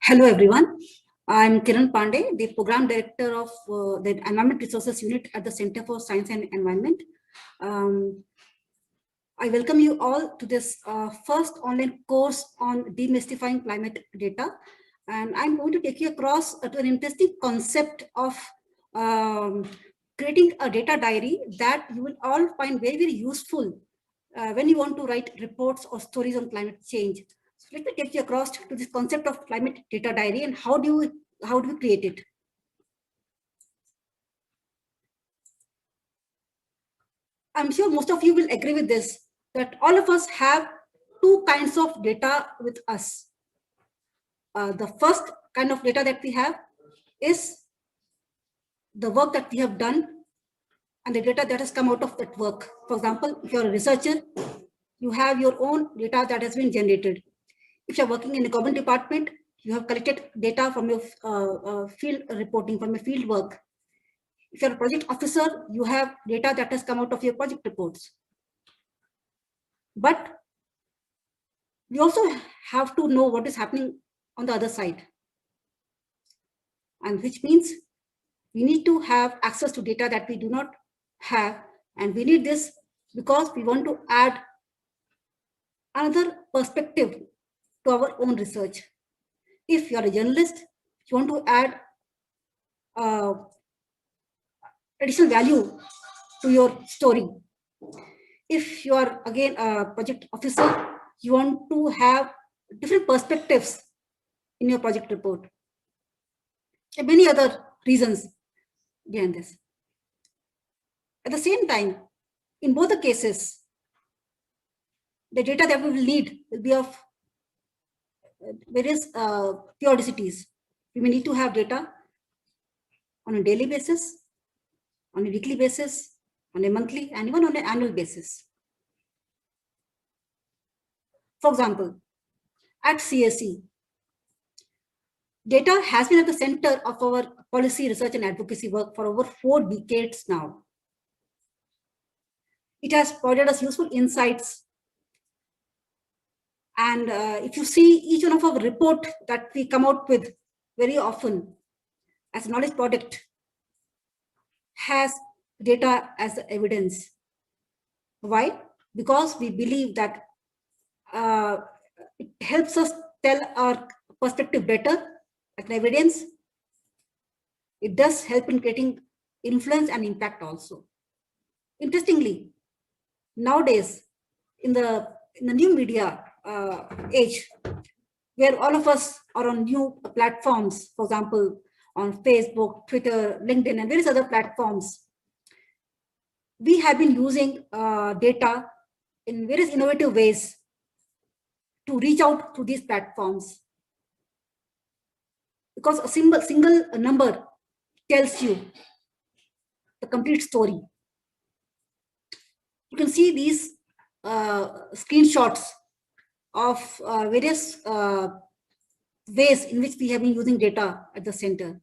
Hello everyone, I'm Kiran Pandey, the Program Director of the Environment Resources Unit at the Center for Science and Environment. I welcome you all to this first online course on demystifying climate data. And I'm going to take you across to an interesting concept of creating a data diary that you will all find very, very useful when you want to write reports or stories on climate change. So let me take you across to this concept of climate data diary and how do we create it. I'm sure most of you will agree with this, that all of us have two kinds of data with us. The first kind of data that we have is the work that we have done and the data that has come out of that work. For example, if you're a researcher, you have your own data that has been generated. If you're working in a government department, you have collected data from your field reporting, from your field work. If you're a project officer, you have data that has come out of your project reports. But we also have to know what is happening on the other side. And which means we need to have access to data that we do not have. And we need this because we want to add another perspective to our own research. If you're a journalist, you want to add additional value to your story. If you are again a project officer, you want to have different perspectives in your project report. And many other reasons behind this. At the same time, in both the cases, the data that we will need will be of various periodicities. We may need to have data on a daily basis, on a weekly basis, on a monthly, and even on an annual basis. For example, at CSE, data has been at the center of our policy, research, and advocacy work for over 4 decades now. It has provided us useful insights. And if you see each one of our report that we come out with very often as a knowledge product has data as evidence. Why? Because we believe that it helps us tell our perspective better, like evidence. It does help in creating influence and impact also. Interestingly, nowadays, in the new media age, where all of us are on new platforms, for example, on Facebook, Twitter, LinkedIn, and various other platforms, we have been using data in various innovative ways to reach out to these platforms. Because a single number tells you the complete story. You can see these screenshots of various ways in which we have been using data at the center.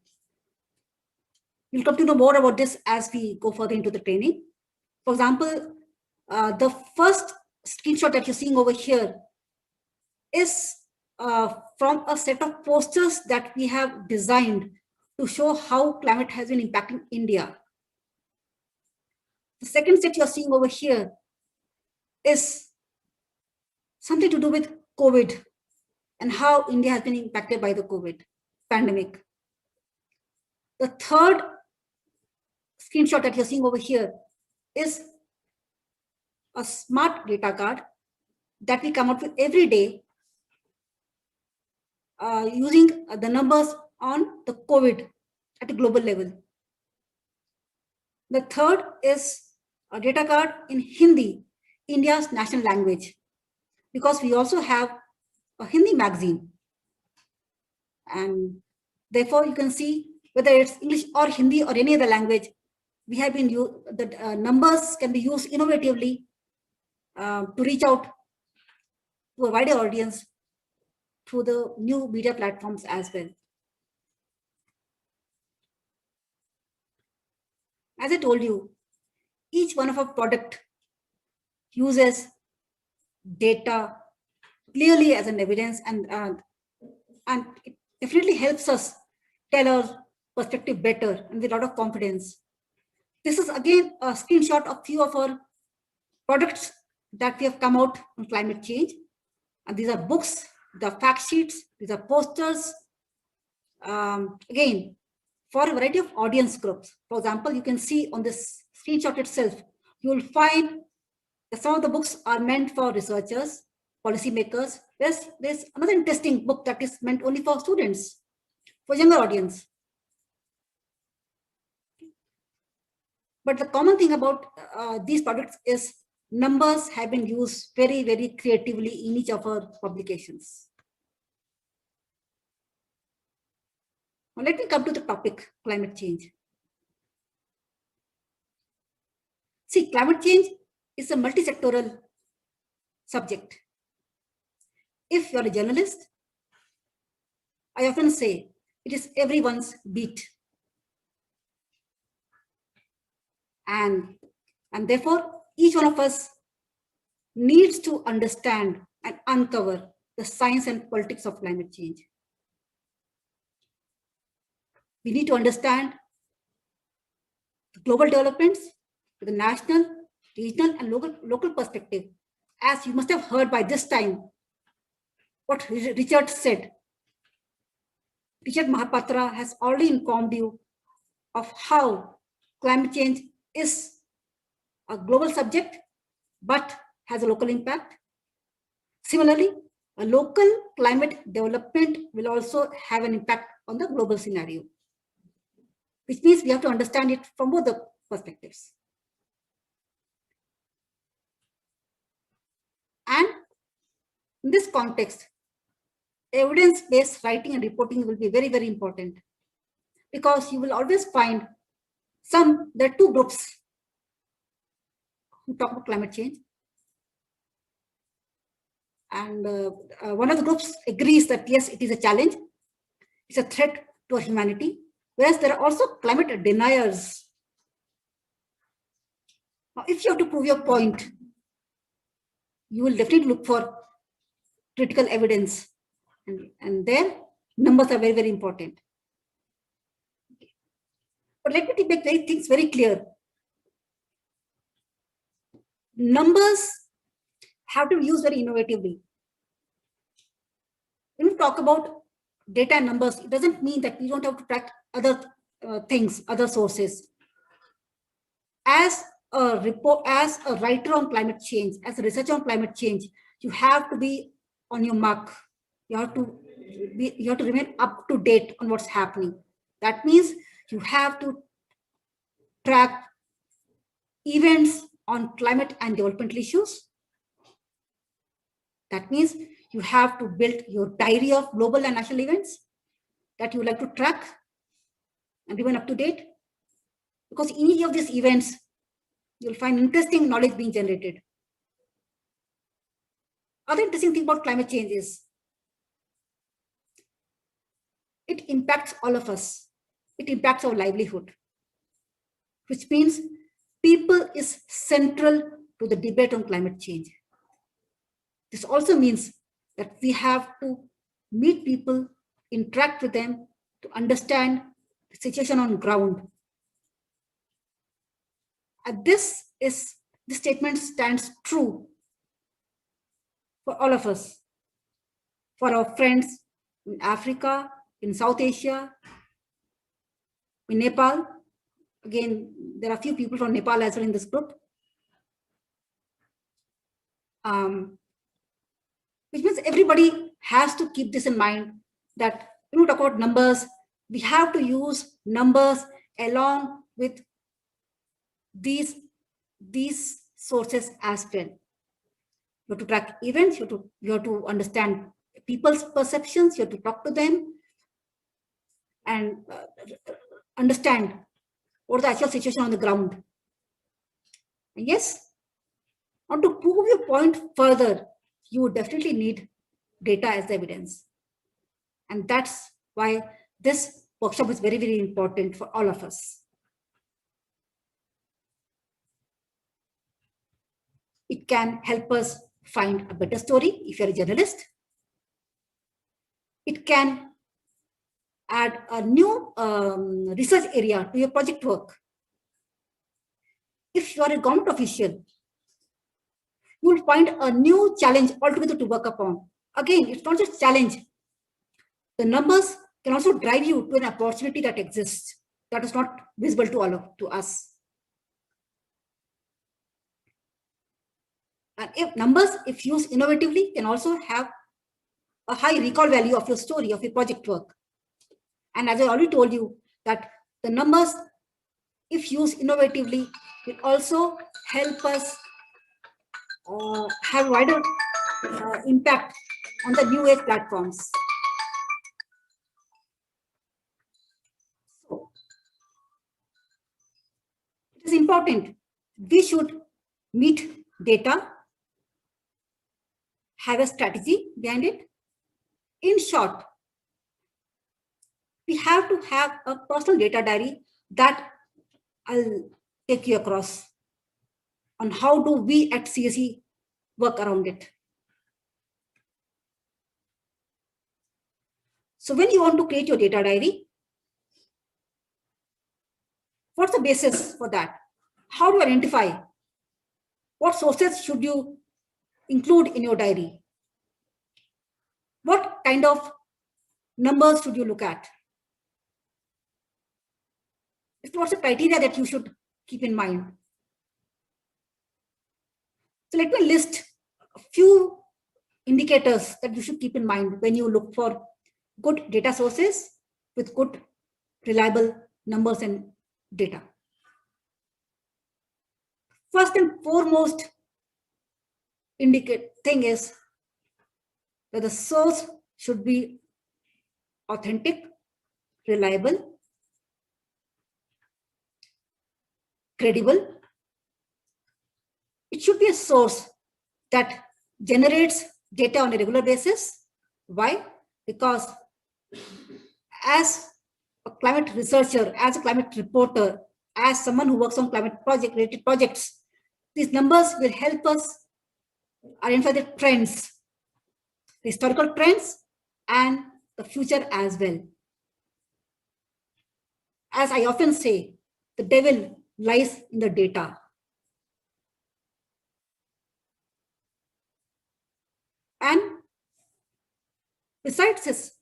You'll come to know more about this as we go further into the training. For example, the first screenshot that you're seeing over here is from a set of posters that we have designed to show how climate has been impacting India. The second set you're seeing over here is something to do with COVID and how India has been impacted by the COVID pandemic. The third screenshot that you're seeing over here is a smart data card that we come out with every day using the numbers on the COVID at a global level. The third is a data card in Hindi, India's national language, because we also have a Hindi magazine. And therefore, you can see whether it's English or Hindi or any other language, we have been the numbers can be used innovatively to reach out to a wider audience through the new media platforms as well. As I told you, each one of our product uses data clearly as an evidence, and it definitely helps us tell our perspective better and with a lot of confidence. This is again a screenshot of few of our products that we have come out on climate change. And these are books, the fact sheets, these are posters. Again, for a variety of audience groups. For example, you can see on this screenshot itself, you will find that some of the books are meant for researchers, policymakers. There's another interesting book that is meant only for students, for younger audience. But the common thing about these products is numbers have been used very, very creatively in each of our publications. Now let me come to the topic, climate change. See, climate change is a multi-sectoral subject. If you're a journalist, I often say it is everyone's beat. And therefore, each one of us needs to understand and uncover the science and politics of climate change. We need to understand the global developments with the national, regional, and local perspective. As you must have heard by this time, what Richard said. Richard Mahapatra has already informed you of how climate change is a global subject, but has a local impact. Similarly, a local climate development will also have an impact on the global scenario, which means we have to understand it from both the perspectives. And in this context, evidence-based writing and reporting will be very, very important, because you will always find there are two groups who talk about climate change. And one of the groups agrees that yes, it is a challenge, it's a threat to our humanity, whereas there are also climate deniers. Now, if you have to prove your point, you will definitely look for critical evidence, and there numbers are very, very important. But let me make things very clear. Numbers have to be used very innovatively. When we talk about data and numbers, it doesn't mean that we don't have to track other things, other sources. As a writer on climate change, as a researcher on climate change, you have to be on your mark. You have to remain up to date on what's happening. That means you have to track events on climate and developmental issues. That means you have to build your diary of global and national events that you would like to track and remain up to date. Because in each of these events, you'll find interesting knowledge being generated. Other interesting thing about climate change is it impacts all of us. It impacts our livelihood, which means people is central to the debate on climate change. This also means that we have to meet people, interact with them to understand the situation on ground. And this statement stands true for all of us, for our friends in Africa, in South Asia, in Nepal. Again, there are a few people from Nepal as well in this group. Which means everybody has to keep this in mind, that when we talk about numbers, we have to use numbers along with these sources as well. You have to track events, you have to understand people's perceptions, you have to talk to them and understand what the actual situation on the ground. And yes, now to prove your point further, you would definitely need data as evidence. And that's why this workshop is very, very important for all of us. It can help us find a better story if you're a journalist. It can add a new research area to your project work. If you are a government official, you will find a new challenge altogether to work upon. Again, it's not just challenge. The numbers can also drive you to an opportunity that exists, that is not visible to us. And if numbers, if used innovatively, can also have a high recall value of your story, of your project work. And as I already told you, that the numbers, if used innovatively, will also help us have wider impact on the new age platforms. So, it is important. We should meet data, have a strategy behind it. In short, we have to have a personal data diary that I'll take you across on how do we at CSE work around it. So when you want to create your data diary, what's the basis for that? How do you identify? What sources should you include in your diary? What kind of numbers should you look at? What's the criteria that you should keep in mind? So let me list a few indicators that you should keep in mind when you look for good data sources with good, reliable numbers and data. First and foremost thing is that the source should be authentic, reliable, credible. It should be a source that generates data on a regular basis. Why? Because as a climate researcher, as a climate reporter, as someone who works on climate related projects, these numbers will help us identify the trends, the historical trends, and the future as well. As I often say, the devil lies in the data. And besides this,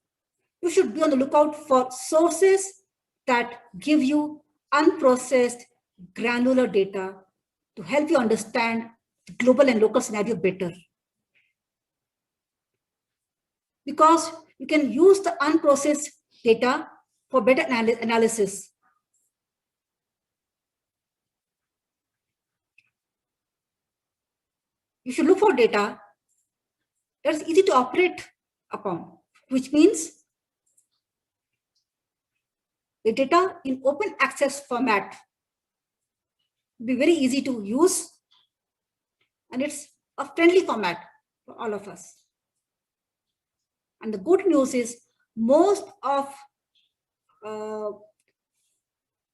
you should be on the lookout for sources that give you unprocessed granular data to help you understand the global and local scenario better. Because you can use the unprocessed data for better analysis. You should look for data that's easy to operate upon, which means the data in open access format will be very easy to use, and it's a friendly format for all of us. And the good news is most of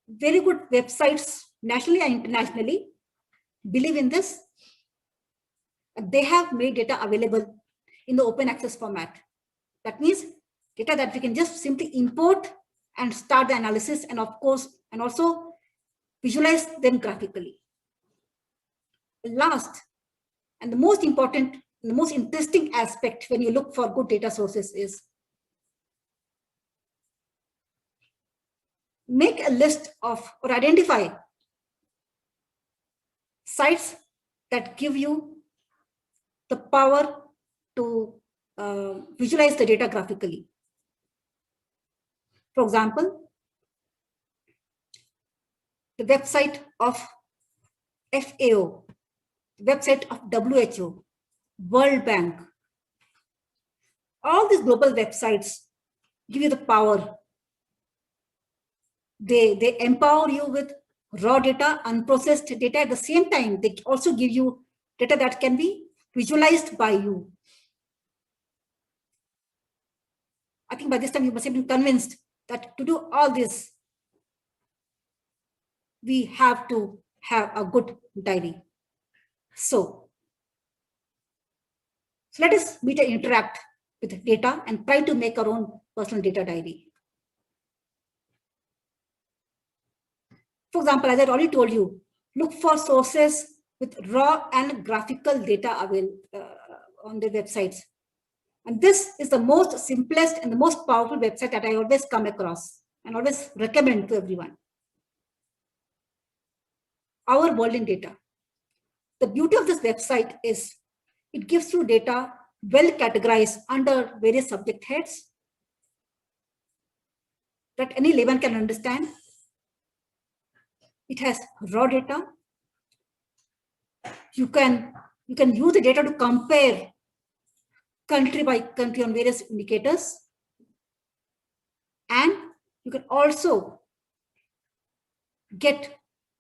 very good websites, nationally and internationally, believe in this. They have made data available in the open access format. That means data that we can just simply import and start the analysis, and of course, and also visualize them graphically. Last, and the most important, the most interesting aspect when you look for good data sources is make a list of or identify sites that give you the power to visualize the data graphically. For example, the website of FAO, the website of WHO, World Bank. All these global websites give you the power. They empower you with raw data, unprocessed data. At the same time, they also give you data that can be visualized by you. I think by this time you must have been convinced that to do all this, we have to have a good diary. So So let us meet and interact with data and try to make our own personal data diary. For example, as I already told you, look for sources with raw and graphical data available on the websites. And this is the most simplest and the most powerful website that I always come across and always recommend to everyone. Our World in Data. The beauty of this website is it gives you data well categorized under various subject heads that any layman can understand. It has raw data. You can use the data to compare country by country on various indicators. And you can also get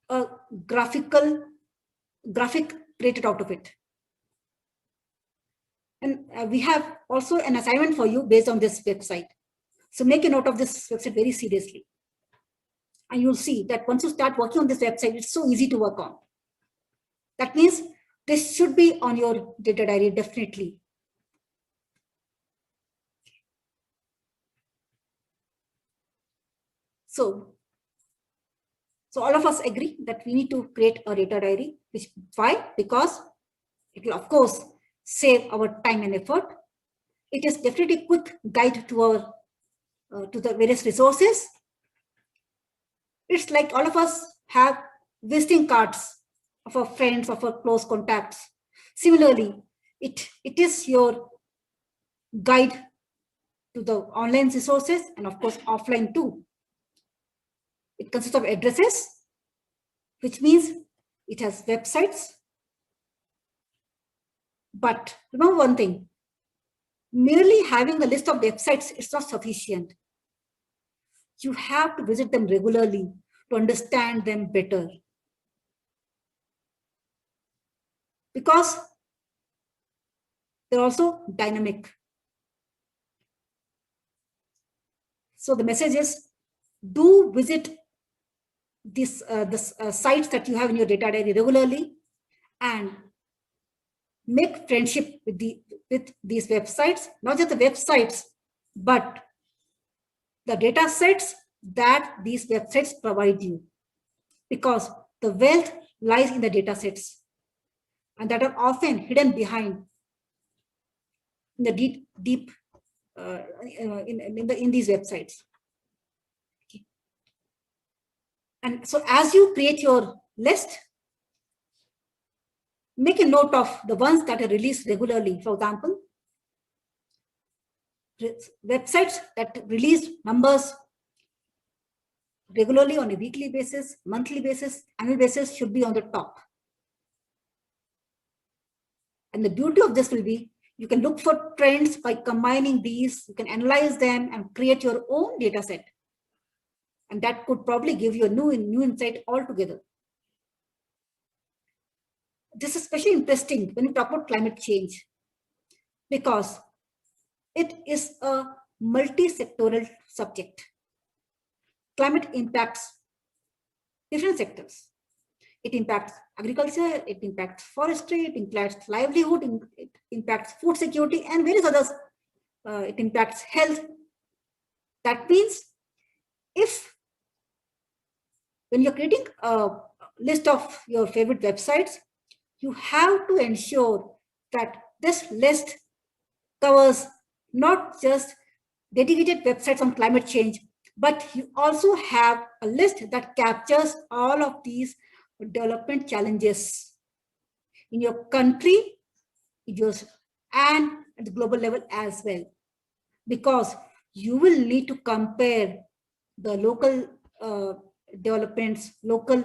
a graphic created out of it. And we have also an assignment for you based on this website. So make a note of this website very seriously. And you'll see that once you start working on this website, it's so easy to work on. That means this should be on your data diary, definitely. So all of us agree that we need to create a data diary. Why? Because it will, of course, save our time and effort. It is definitely a quick guide to our to the various resources. It's like all of us have visiting cards of our friends, of our close contacts. Similarly, it is your guide to the online resources and of course offline too. It consists of addresses, which means it has websites. But remember one thing, merely having a list of websites is not sufficient. You have to visit them regularly to understand them better. Because they're also dynamic. So the message is, do visit these sites that you have in your data diary regularly and make friendship with these websites, not just the websites, but the data sets that these websites provide you. Because the wealth lies in the data sets and that are often hidden behind in the deep in these websites. Okay. And so as you create your list, make a note of the ones that are released regularly. For example, websites that release numbers regularly on a weekly basis, monthly basis, annual basis should be on the top. And the beauty of this will be, you can look for trends by combining these, you can analyze them and create your own data set. And that could probably give you a new insight altogether. This is especially interesting when you talk about climate change, because it is a multi-sectoral subject. Climate impacts different sectors. It impacts agriculture, it impacts forestry, it impacts livelihood, it impacts food security, and various others. It impacts health. That means when you're creating a list of your favorite websites, you have to ensure that this list covers not just dedicated websites on climate change, but you also have a list that captures all of these development challenges in your country, and at the global level as well. Because you will need to compare the local developments, local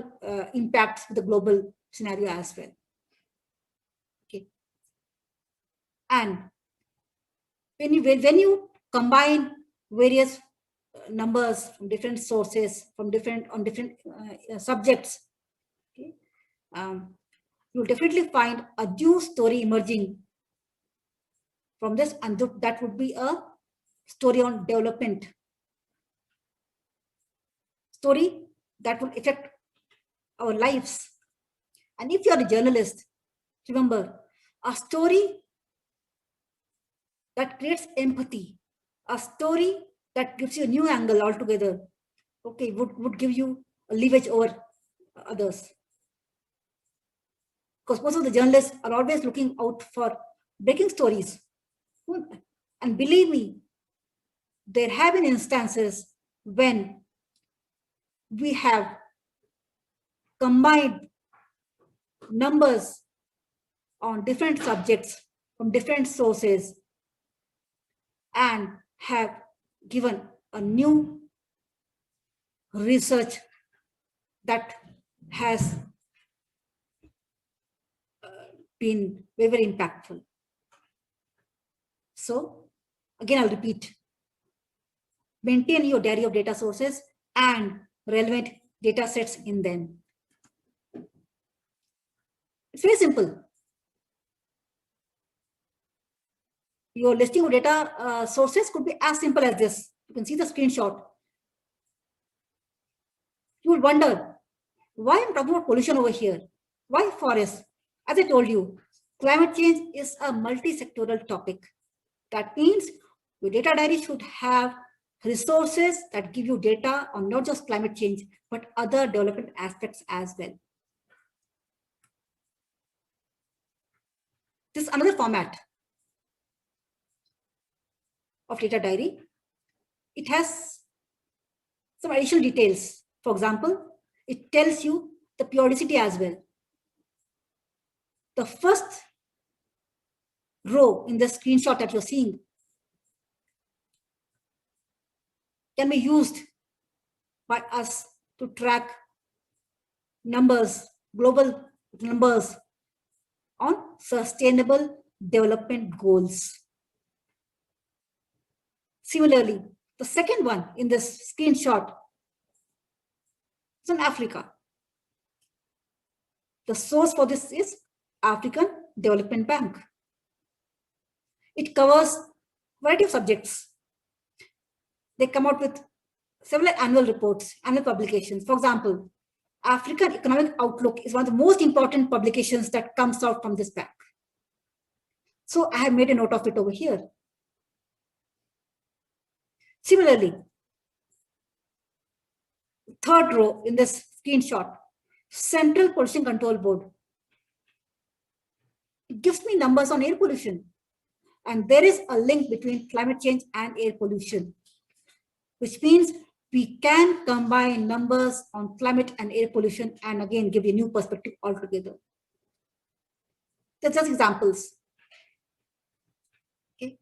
impacts with the global scenario as well. Okay. And when you combine various numbers from different sources, on different subjects, okay, you'll definitely find a new story emerging from this, and that would be a story on development, story that will affect our lives. And if you're a journalist, remember, a story that creates empathy, a story that gives you a new angle altogether, okay, would give you a leverage over others. Because most of the journalists are always looking out for breaking stories. And believe me, there have been instances when we have combined numbers on different subjects from different sources and have given a new research that has been very, very impactful. So again, I'll repeat, maintain your diary of data sources and relevant data sets in them. It's very simple. Your listing of data sources could be as simple as this. You can see the screenshot. You will wonder, why I'm talking about pollution over here? Why forest? As I told you, climate change is a multi-sectoral topic. That means your data diary should have resources that give you data on not just climate change, but other development aspects as well. This is another format of data diary. It has some additional details. For example, it tells you the periodicity as well. The first row in the screenshot that you're seeing can be used by us to track numbers, global numbers on sustainable development goals. Similarly, the second one in this screenshot is on Africa. The source for this is African Development Bank. It covers a variety of subjects. They come out with several annual reports, annual publications. For example, African Economic Outlook is one of the most important publications that comes out from this bank. So I have made a note of it over here. Similarly, third row in this screenshot, Central Pollution Control Board. It gives me numbers on air pollution. And there is a link between climate change and air pollution, which means we can combine numbers on climate and air pollution and again give you a new perspective altogether. They're just examples. Okay.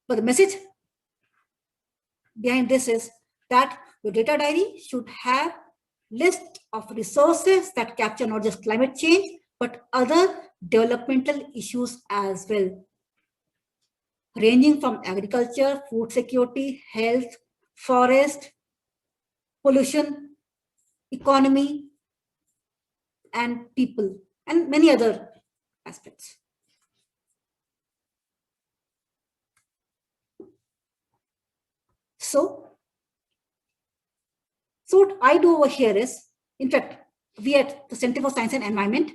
But the message behind this is that your data diary should have list of resources that capture not just climate change, but other developmental issues as well, ranging from agriculture, food security, health, forest, pollution, economy, and people, and many other aspects. So what I do over here is, in fact, we at the Center for Science and Environment,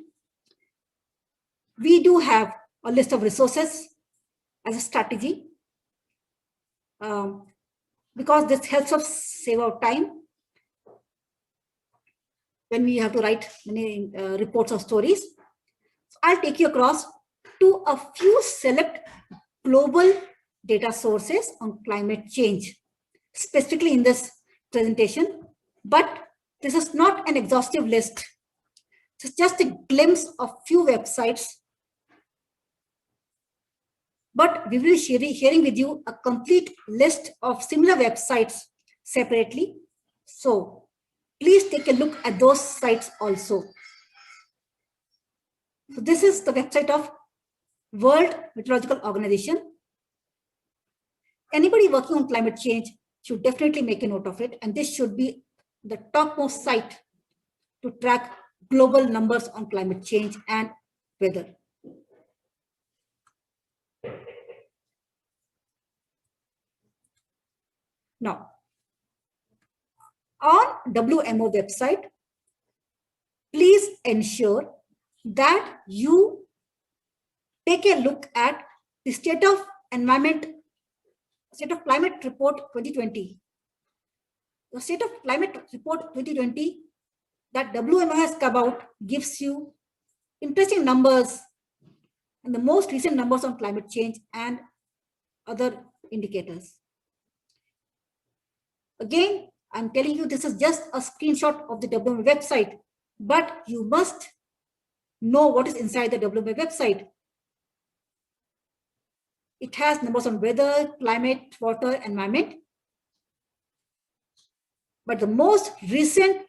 we do have a list of resources as a strategy, because this helps us save our time when we have to write many reports or stories. So I'll take you across to a few select global data sources on climate change, specifically in this presentation. But this is not an exhaustive list. It's just a glimpse of few websites. But we will be sharing with you a complete list of similar websites separately. So please take a look at those sites also. So this is the website of World Meteorological Organization. Anybody working on climate change should definitely make a note of it. And this should be the topmost site to track global numbers on climate change and weather. Now, on WMO website, please ensure that you take a look at the state of Environment, State of Climate Report 2020. The State of Climate Report 2020 that WMO has come out gives you interesting numbers and the most recent numbers on climate change and other indicators. Again, I'm telling you, this is just a screenshot of the WMO website, but you must know what is inside the WMO website. It has numbers on weather, climate, water, environment. But the most recent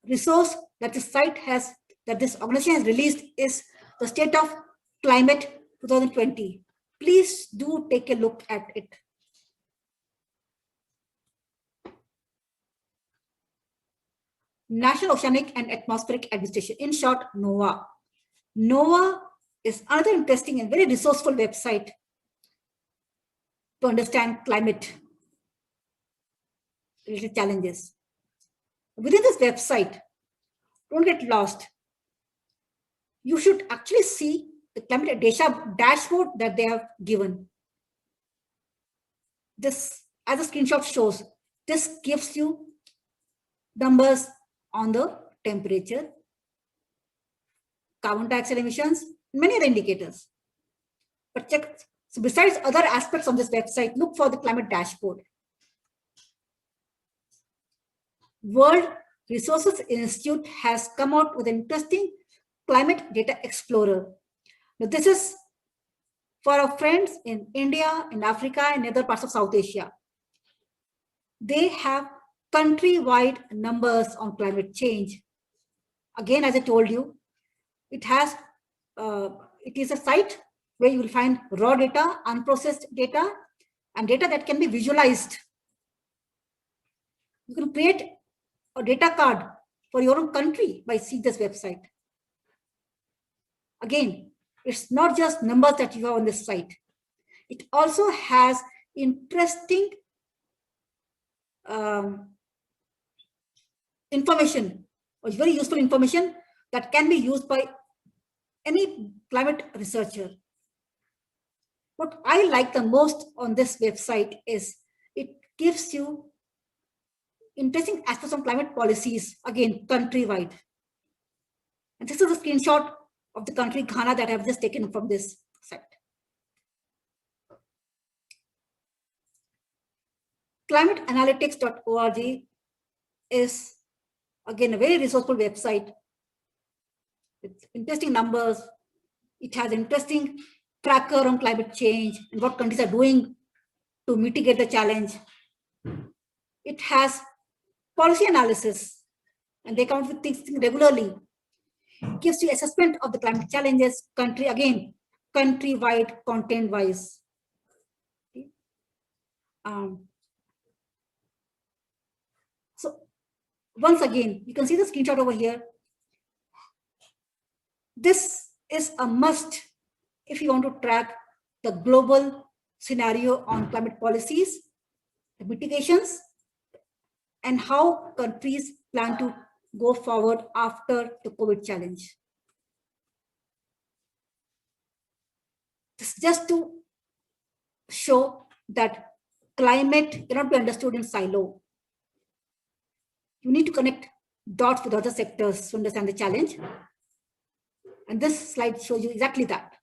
resource that this site has, that this organization has released, is the State of Climate 2020. Please do take a look at it. National Oceanic and Atmospheric Administration, in short, NOAA. NOAA is another interesting and very resourceful website to understand climate related challenges. Within this website, don't get lost. You should actually see the climate data dashboard that they have given. This, as a screenshot shows, this gives you numbers on the temperature, carbon dioxide emissions, many other indicators. But check, so besides other aspects of this website, look for the climate dashboard. World Resources Institute has come out with an interesting Climate Data Explorer. Now, this is for our friends in India, in Africa, and other parts of South Asia. They have country-wide numbers on climate change. Again, as I told you, it is a site where you will find raw data, unprocessed data, and data that can be visualized. You can create a data card for your own country by seeing this website. Again, it's not just numbers that you have on this site. It also has interesting information, or very useful information that can be used by any climate researcher. What I like the most on this website is it gives you interesting aspects of climate policies, again, countrywide. And this is a screenshot of the country Ghana that I've just taken from this site. Climateanalytics.org is, again, a very resourceful website with interesting numbers. It has interesting tracker on climate change and what countries are doing to mitigate the challenge. It has policy analysis, and they come up with things regularly. It gives you assessment of the climate challenges, country-wide, content-wise. So once again, you can see the screenshot over here. This is a must if you want to track the global scenario on climate policies, the mitigations, and how countries plan to go forward after the COVID challenge. This is just to show that climate cannot be understood in silo. You need to connect dots with other sectors to understand the challenge. And this slide shows you exactly that.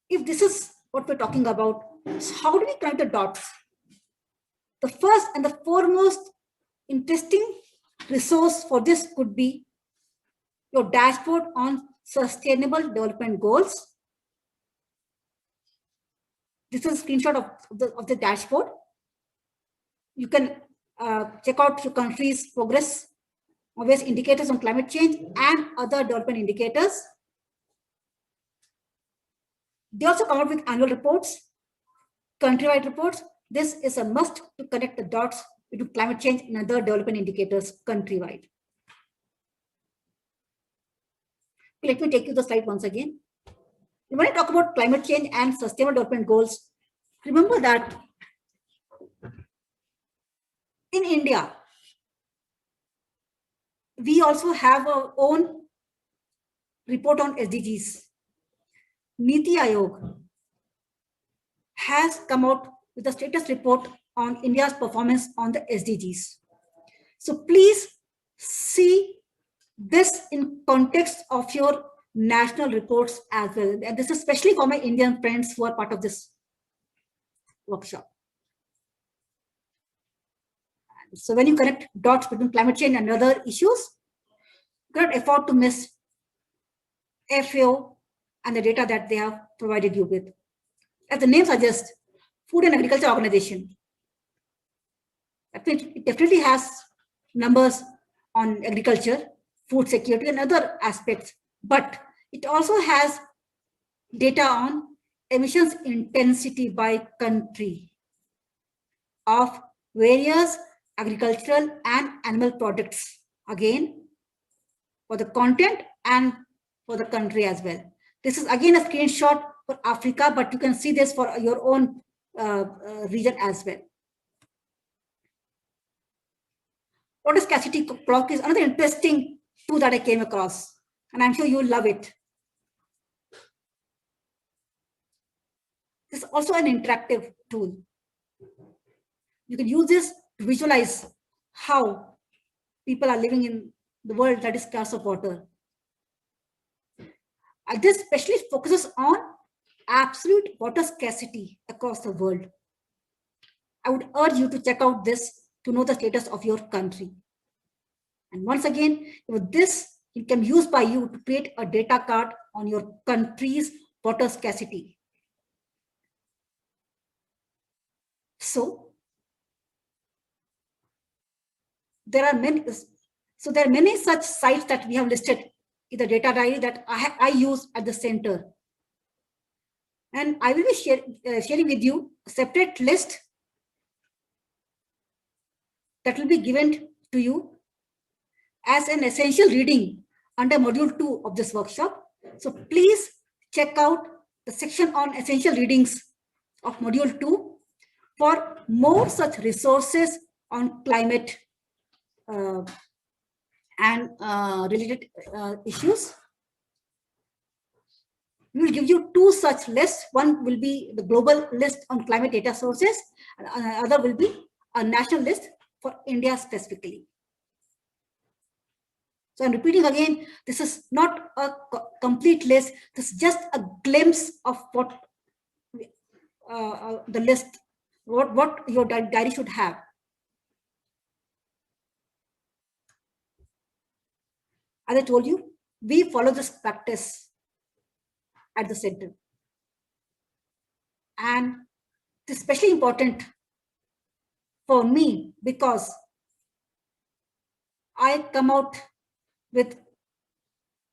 If this is what we're talking about, so how do we connect the dots? The first and the foremost interesting resource for this could be your dashboard on Sustainable Development Goals. This is a screenshot of the dashboard. You can check out your country's progress, obvious indicators on climate change and other development indicators. They also come out with annual reports, country-wide reports. This is a must to connect the dots between climate change and other development indicators countrywide. Let me take you to the slide once again. When I talk about climate change and sustainable development goals, remember that in India, we also have our own report on SDGs. Niti Aayog has come out with a status report on India's performance on the SDGs. So please see this in context of your national reports as well. And this is especially for my Indian friends who are part of this workshop. So when you connect dots between climate change and other issues, you cannot afford to miss FAO and the data that they have provided you with. As the name suggests, Food and Agriculture Organization. It definitely has numbers on agriculture, food security, and other aspects, but it also has data on emissions intensity by country of various agricultural and animal products, again, for the content and for the country as well. This is again a screenshot for Africa, but you can see this for your own region as well. Water scarcity clock is another interesting tool that I came across, and I'm sure you'll love it. This is also an interactive tool. You can use this to visualize how people are living in the world that is scarce of water. And this especially focuses on absolute water scarcity across the world. I would urge you to check out this to know the status of your country. And once again, with this, it can be used by you to create a data card on your country's water scarcity. So there are many such sites that we have listed in the data diary that I use at the center. And I will be sharing with you a separate list that will be given to you as an essential reading under module 2 of this workshop. So please check out the section on essential readings of module 2 for more such resources on climate and related issues. We will give you 2 such lists. One will be the global list on climate data sources, and another will be a national list for India specifically. So I'm repeating again, this is not a complete list. This is just a glimpse of what the list, what your diary should have. As I told you, we follow this practice at the center. And it's especially important for me because I come out with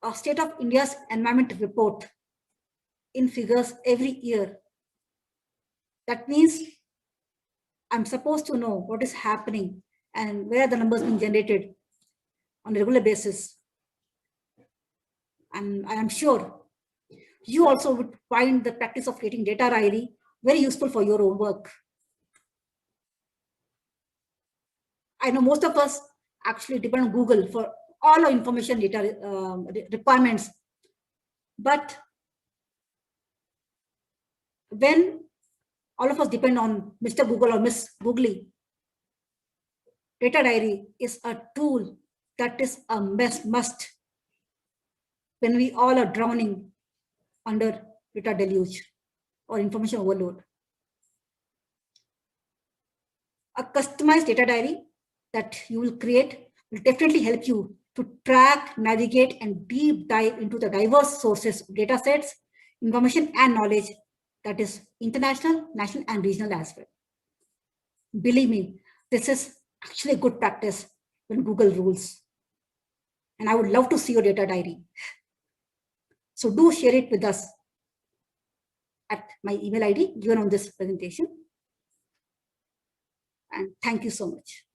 a State of India's Environment report in figures every year. That means I'm supposed to know what is happening and where the numbers being generated on a regular basis. And I am sure you also would find the practice of creating data diary very useful for your own work. I know most of us actually depend on Google for all our information data requirements. But when all of us depend on Mr. Google or Miss Googly, data diary is a tool that is a must when we all are drowning under data deluge or information overload. A customized data diary that you will create will definitely help you to track, navigate, and deep dive into the diverse sources of data sets, information, and knowledge that is international, national, and regional as well. Believe me, this is actually a good practice when Google rules. And I would love to see your data diary. So do share it with us at my email ID given on this presentation. And thank you so much.